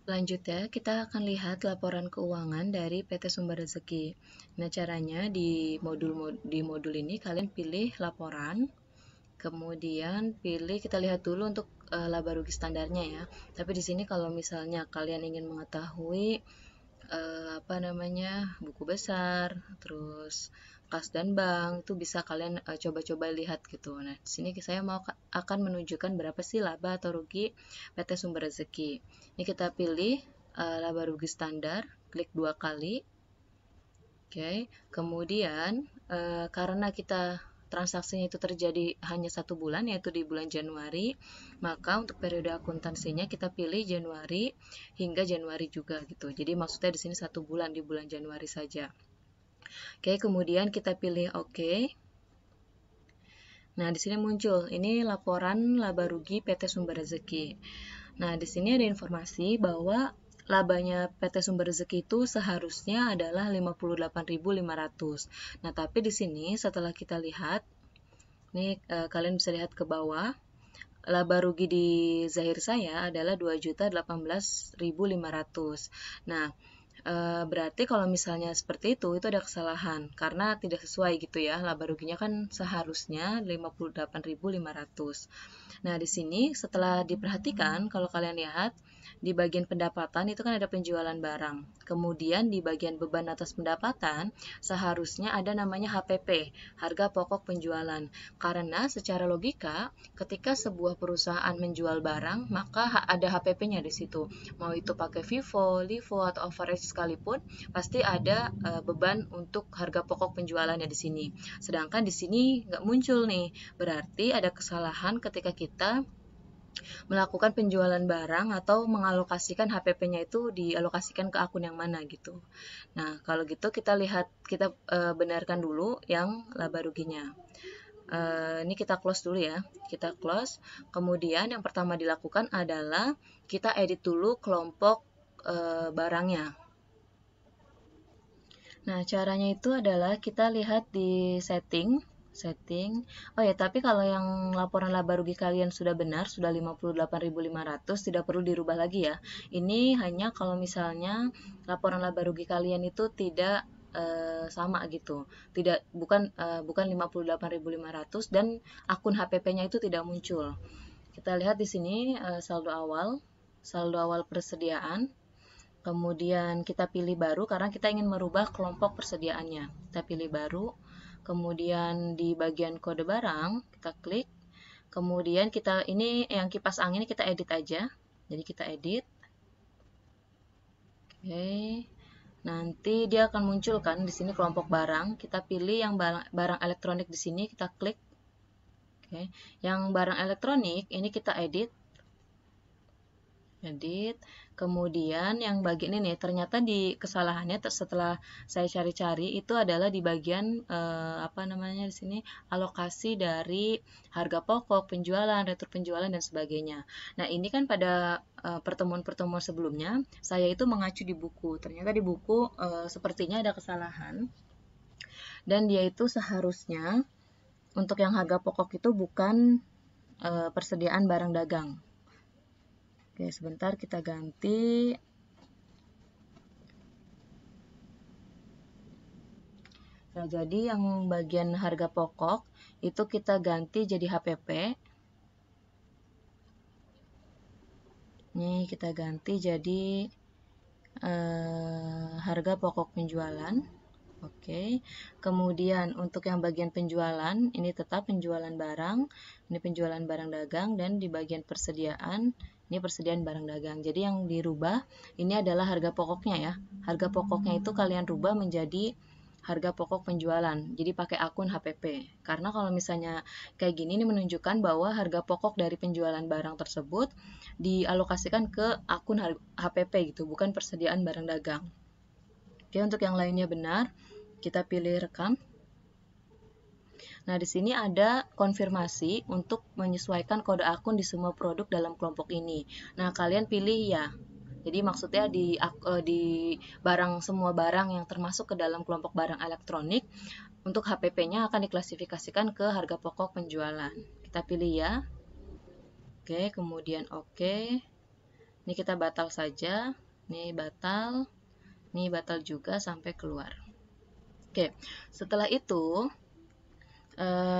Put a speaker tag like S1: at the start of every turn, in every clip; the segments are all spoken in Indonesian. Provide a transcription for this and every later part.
S1: Selanjutnya, kita akan lihat laporan keuangan dari PT Sumber Rezeki. Nah, caranya di modul ini kalian pilih laporan, kemudian kita lihat dulu untuk laba rugi standarnya ya. Tapi di sini kalau misalnya kalian ingin mengetahui buku besar, terus kas dan bank, itu bisa kalian coba-coba lihat gitu. Nah, di sini saya akan menunjukkan berapa sih laba atau rugi PT Sumber Rezeki. Ini kita pilih laba rugi standar, klik 2 kali. Oke, kemudian karena kita transaksinya itu terjadi hanya 1 bulan, yaitu di bulan Januari, maka untuk periode akuntansinya kita pilih Januari hingga Januari juga gitu. Jadi maksudnya di sini 1 bulan, di bulan Januari saja. Oke, kemudian kita pilih oke. Nah, di sini muncul ini laporan laba rugi PT Sumber Rezeki. Nah, di sini ada informasi bahwa labanya PT Sumber Rezeki itu seharusnya adalah 58.500. Nah, tapi di sini setelah kita lihat, nih kalian bisa lihat ke bawah, laba rugi di zahir saya adalah 2.018.500. Nah, berarti kalau misalnya seperti itu ada kesalahan karena tidak sesuai gitu ya. Laba ruginya kan seharusnya 58.500. Nah, di sini setelah diperhatikan, kalau kalian lihat di bagian pendapatan itu kan ada penjualan barang. Kemudian di bagian beban atas pendapatan seharusnya ada namanya HPP, harga pokok penjualan. Karena secara logika, ketika sebuah perusahaan menjual barang, maka ada HPP-nya di situ. Mau itu pakai FIFO, LIFO, atau overage sekalipun, pasti ada beban untuk harga pokok penjualannya di sini. Sedangkan di sini nggak muncul nih, berarti ada kesalahan ketika kita melakukan penjualan barang atau mengalokasikan HPP-nya itu dialokasikan ke akun yang mana gitu. Nah, kalau gitu kita benarkan dulu yang laba ruginya. Ini kita close dulu ya. Kita close. Kemudian yang pertama dilakukan adalah kita edit dulu kelompok barangnya. Nah, caranya itu adalah kita lihat di setting. Oh ya, tapi kalau yang laporan laba rugi kalian sudah benar, sudah 58.500, tidak perlu dirubah lagi ya. Ini hanya kalau misalnya laporan laba rugi kalian itu tidak sama gitu. Bukan 58.500 dan akun HPP-nya itu tidak muncul. Kita lihat di sini saldo awal persediaan. Kemudian kita pilih baru karena kita ingin merubah kelompok persediaannya. Kita pilih baru, kemudian di bagian kode barang kita klik, kemudian ini yang kipas angin kita edit aja. Jadi kita edit. Oke. Nanti dia akan muncul kan di sini kelompok barang. Kita pilih yang barang elektronik di sini, kita klik. Oke. Yang barang elektronik ini kita edit. Kemudian yang bagian ini ternyata di kesalahannya setelah saya cari-cari itu adalah di bagian di sini alokasi dari harga pokok, penjualan, retur penjualan dan sebagainya. Nah, ini kan pada pertemuan-pertemuan sebelumnya saya itu mengacu di buku. Ternyata di buku sepertinya ada kesalahan dan dia itu seharusnya untuk yang harga pokok itu bukan persediaan barang dagang. Oke, sebentar kita ganti. Nah, jadi yang bagian harga pokok itu kita ganti jadi HPP. Ini kita ganti jadi harga pokok penjualan. Oke. Kemudian untuk yang bagian penjualan, ini tetap penjualan barang, ini penjualan barang dagang, dan di bagian persediaan, ini persediaan barang dagang. Jadi yang dirubah ini adalah harga pokoknya ya. Harga pokoknya itu kalian rubah menjadi harga pokok penjualan. Jadi pakai akun HPP. Karena kalau misalnya kayak gini ini menunjukkan bahwa harga pokok dari penjualan barang tersebut dialokasikan ke akun HPP gitu, bukan persediaan barang dagang. Oke, untuk yang lainnya benar, kita pilih rekam. Nah, di sini ada konfirmasi untuk menyesuaikan kode akun di semua produk dalam kelompok ini. Nah, kalian pilih ya. Jadi maksudnya di semua barang yang termasuk ke dalam kelompok barang elektronik, untuk HPP-nya akan diklasifikasikan ke harga pokok penjualan. Kita pilih ya. Oke, kemudian oke. Ini kita batal saja. Ini batal juga sampai keluar. Oke, setelah itu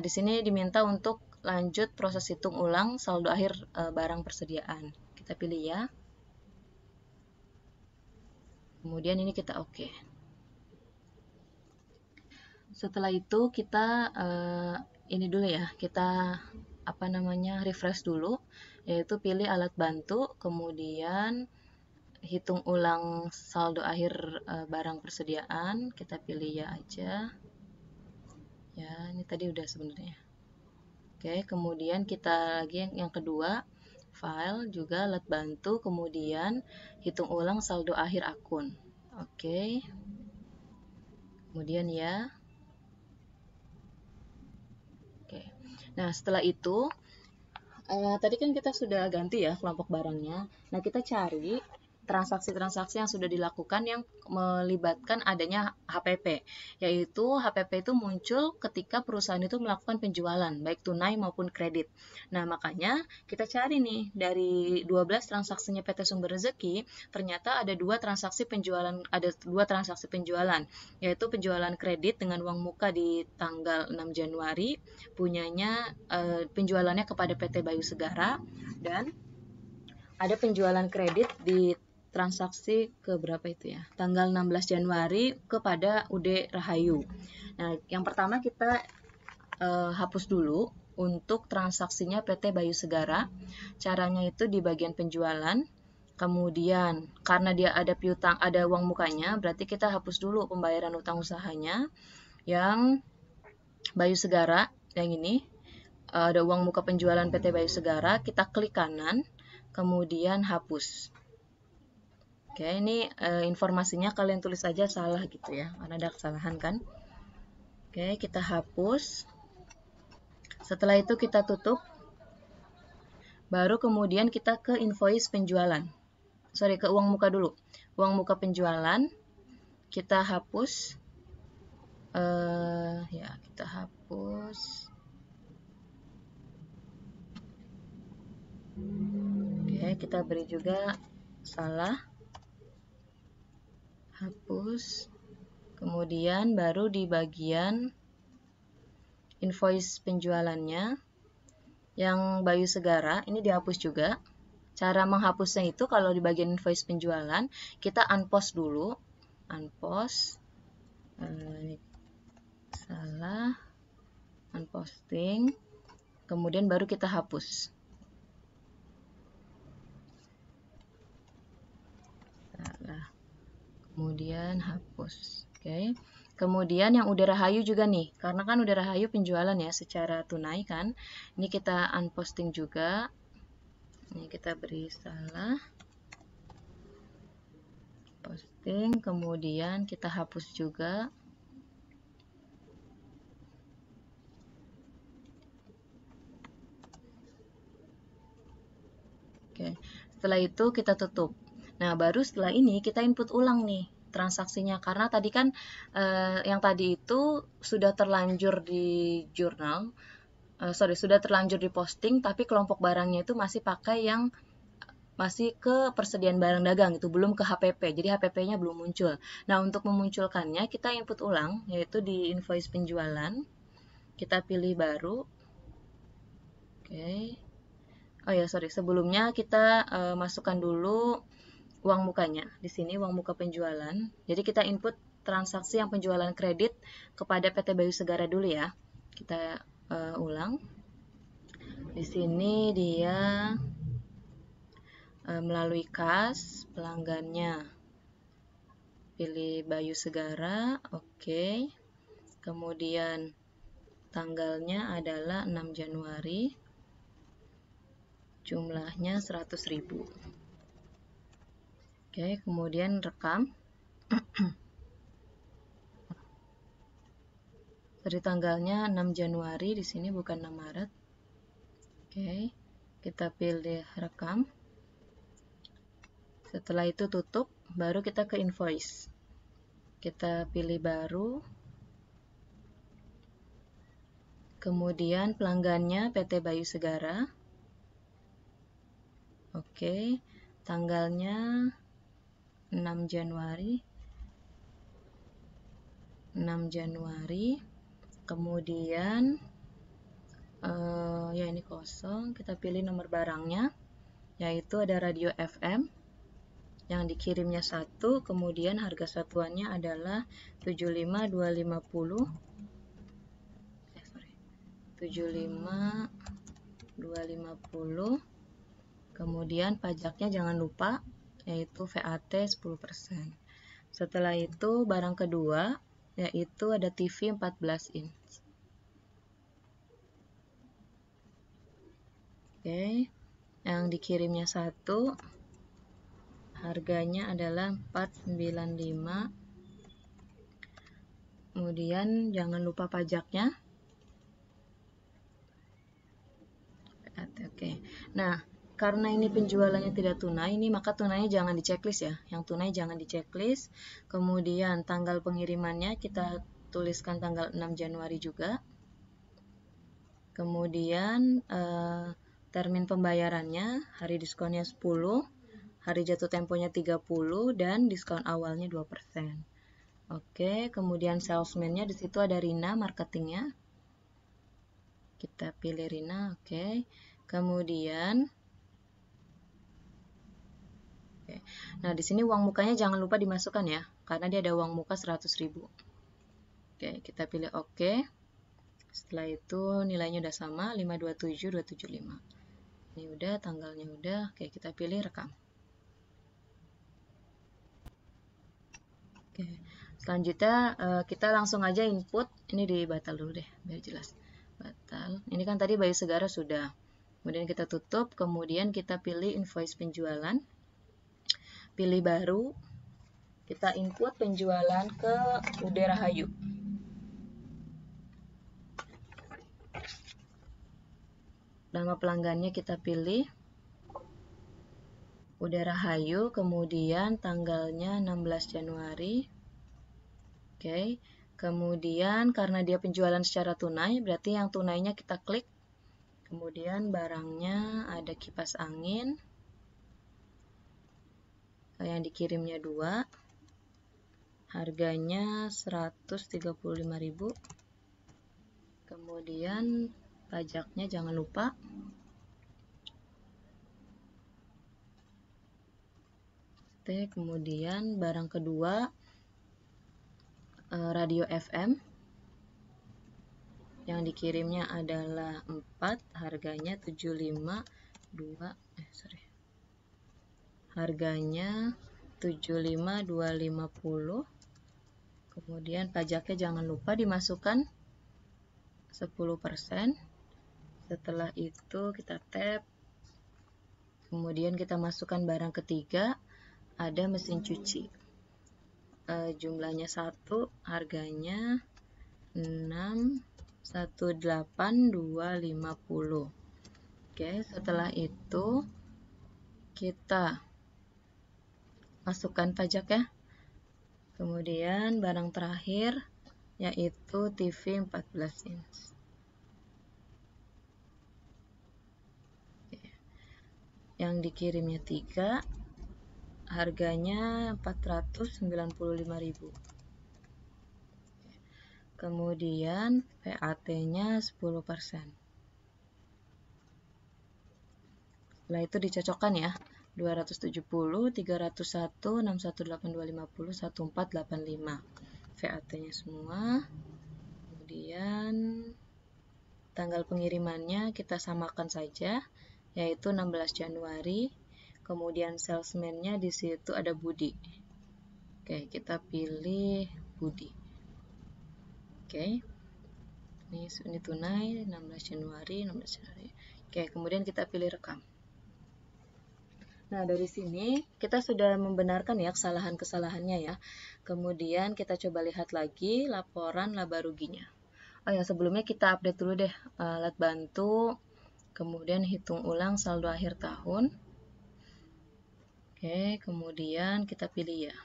S1: di sini diminta untuk lanjut proses hitung ulang saldo akhir barang persediaan. Kita pilih ya. Kemudian ini kita oke. Setelah itu kita ini dulu ya, kita refresh dulu, yaitu pilih alat bantu, kemudian hitung ulang saldo akhir barang persediaan, kita pilih ya aja. Ya, ini tadi udah sebenarnya. Oke, kemudian kita lagi yang kedua, file juga alat bantu, kemudian hitung ulang saldo akhir akun. Oke. Kemudian ya. Oke. Nah, setelah itu tadi kan kita sudah ganti ya kelompok barangnya. Nah, kita cari transaksi-transaksi yang sudah dilakukan yang melibatkan adanya HPP, yaitu HPP itu muncul ketika perusahaan itu melakukan penjualan, baik tunai maupun kredit. Nah, makanya kita cari nih, dari 12 transaksinya PT Sumber Rezeki, ternyata ada dua transaksi penjualan, yaitu penjualan kredit dengan uang muka di tanggal 6 Januari, punyanya penjualannya kepada PT Bayu Segara, dan ada penjualan kredit di transaksi ke berapa itu ya, tanggal 16 Januari kepada UD Rahayu. Nah, yang pertama kita hapus dulu untuk transaksinya PT Bayu Segara. Caranya itu di bagian penjualan, kemudian karena dia ada piutang, ada uang mukanya, berarti kita hapus dulu pembayaran utang usahanya yang Bayu Segara, yang ini ada uang muka penjualan PT Bayu Segara, kita klik kanan, kemudian hapus. Oke, ini informasinya kalian tulis aja salah gitu ya, karena ada kesalahan kan. Oke, kita hapus. Setelah itu kita tutup. Baru kemudian kita ke invoice penjualan. Ke uang muka dulu. Uang muka penjualan kita hapus. Ya, kita hapus. Oke, kita beri juga salah. Hapus. Kemudian baru di bagian invoice penjualannya yang Bayu Segara, ini dihapus juga. Cara menghapusnya itu kalau di bagian invoice penjualan, kita unpost dulu. Unpost. Ini salah. Unposting. Kemudian baru kita hapus. Salah. Kemudian hapus. Oke. Kemudian yang Udah Rahayu juga nih, karena kan Udah Rahayu penjualan ya secara tunai kan. Ini kita unposting juga. Ini kita beri salah. Posting, kemudian kita hapus juga. Oke. Setelah itu kita tutup. Nah, baru setelah ini kita input ulang nih transaksinya, karena tadi kan yang tadi itu sudah terlanjur di jurnal, sudah terlanjur di posting, tapi kelompok barangnya itu masih pakai yang masih ke persediaan barang dagang, itu belum ke HPP, jadi HPP-nya belum muncul. Nah, untuk memunculkannya kita input ulang, yaitu di invoice penjualan, kita pilih baru. Oke. Oh ya, sebelumnya kita masukkan dulu uang mukanya. Di sini uang muka penjualan. Jadi kita input transaksi yang penjualan kredit kepada PT Bayu Segara dulu ya. Kita ulang. Di sini dia melalui kas, pelanggannya pilih Bayu Segara, oke. Kemudian tanggalnya adalah 6 Januari. Jumlahnya 100.000. Oke, kemudian rekam. Dari tanggalnya 6 Januari, di sini bukan 6 Maret. Oke, kita pilih rekam. Setelah itu tutup, baru kita ke invoice. Kita pilih baru. Kemudian pelanggannya PT Bayu Segara. Oke, tanggalnya 6 Januari, kemudian ya ini kosong, kita pilih nomor barangnya, yaitu ada radio FM yang dikirimnya 1, kemudian harga satuannya adalah 75250, 75250, kemudian pajaknya jangan lupa, yaitu VAT 10%. Setelah itu barang kedua, yaitu ada TV 14 inch. Oke, yang dikirimnya 1, harganya adalah 495. Kemudian jangan lupa pajaknya. Oke. Nah, karena ini penjualannya tidak tunai, ini maka tunainya jangan di checklist ya. Yang tunai jangan di checklist. Kemudian tanggal pengirimannya kita tuliskan tanggal 6 Januari juga. Kemudian termin pembayarannya, hari diskonnya 10, hari jatuh temponya 30, dan diskon awalnya 2%. Oke, kemudian salesman-nya di situ ada Rina, marketingnya. Kita pilih Rina, oke. Kemudian nah di sini uang mukanya jangan lupa dimasukkan ya, karena dia ada uang muka 100.000. Oke, kita pilih oke. Setelah itu nilainya udah sama, 527275. Ini udah, tanggalnya udah. Oke, kita pilih rekam. Oke, selanjutnya kita langsung aja input. Ini dibatal dulu deh, biar jelas. Batal. Ini kan tadi Bayu Segara sudah. Kemudian kita tutup, kemudian kita pilih invoice penjualan. Pilih baru. Kita input penjualan ke UD Rahayu. Nama pelanggannya kita pilih UD Rahayu, kemudian tanggalnya 16 Januari. Oke, kemudian karena dia penjualan secara tunai, berarti yang tunainya kita klik. Kemudian barangnya ada kipas angin, yang dikirimnya 2, harganya 135.000. Kemudian pajaknya jangan lupa. Kemudian barang kedua radio FM yang dikirimnya adalah 4, harganya 75250. Kemudian pajaknya jangan lupa dimasukkan 10%. Setelah itu kita tap, kemudian kita masukkan barang ketiga, ada mesin cuci. Jumlahnya 1, harganya 618.250. Oke, setelah itu kita masukkan pajak ya. Kemudian barang terakhir yaitu TV 14 inch. Yang dikirimnya 3, harganya 495.000. Kemudian VAT-nya 10%. Setelah itu dicocokkan ya. 270, 301, 618.250, 1485. VAT-nya semua. Kemudian tanggal pengirimannya kita samakan saja, yaitu 16 Januari. Kemudian salesman-nya di situ ada Budi. Oke, kita pilih Budi. Oke. Ini tunai 16 Januari. Oke, kemudian kita pilih rekam. Nah, dari sini kita sudah membenarkan ya kesalahan-kesalahannya ya. Kemudian kita coba lihat lagi laporan laba ruginya. Oh ya, sebelumnya kita update dulu deh alat bantu, kemudian hitung ulang saldo akhir tahun. Oke, kemudian kita pilih ya.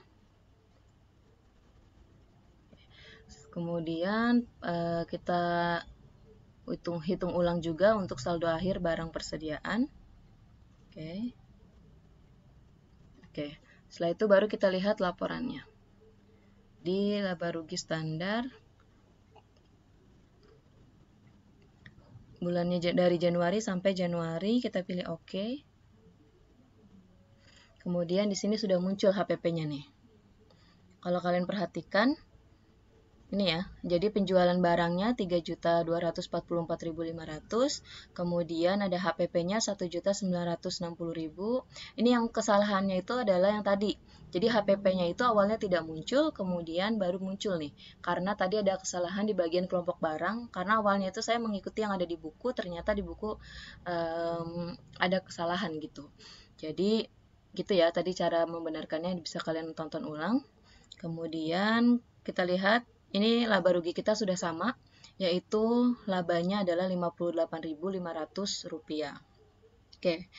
S1: Kemudian kita hitung ulang juga untuk saldo akhir barang persediaan. Oke. Oke, setelah itu baru kita lihat laporannya. Di laba rugi standar, bulannya dari Januari sampai Januari, kita pilih OK. Kemudian di sini sudah muncul HPP-nya nih. Kalau kalian perhatikan, ini ya, jadi penjualan barangnya 3.244.500, kemudian ada HPP-nya 1.960.000. Ini yang kesalahannya itu adalah yang tadi. Jadi HPP-nya itu awalnya tidak muncul, kemudian baru muncul nih. Karena tadi ada kesalahan di bagian kelompok barang, karena awalnya itu saya mengikuti yang ada di buku, ternyata di buku ada kesalahan gitu. Jadi gitu ya, tadi cara membenarkannya bisa kalian tonton ulang. Kemudian kita lihat ini laba rugi kita sudah sama, yaitu labanya adalah Rp58.500. Oke,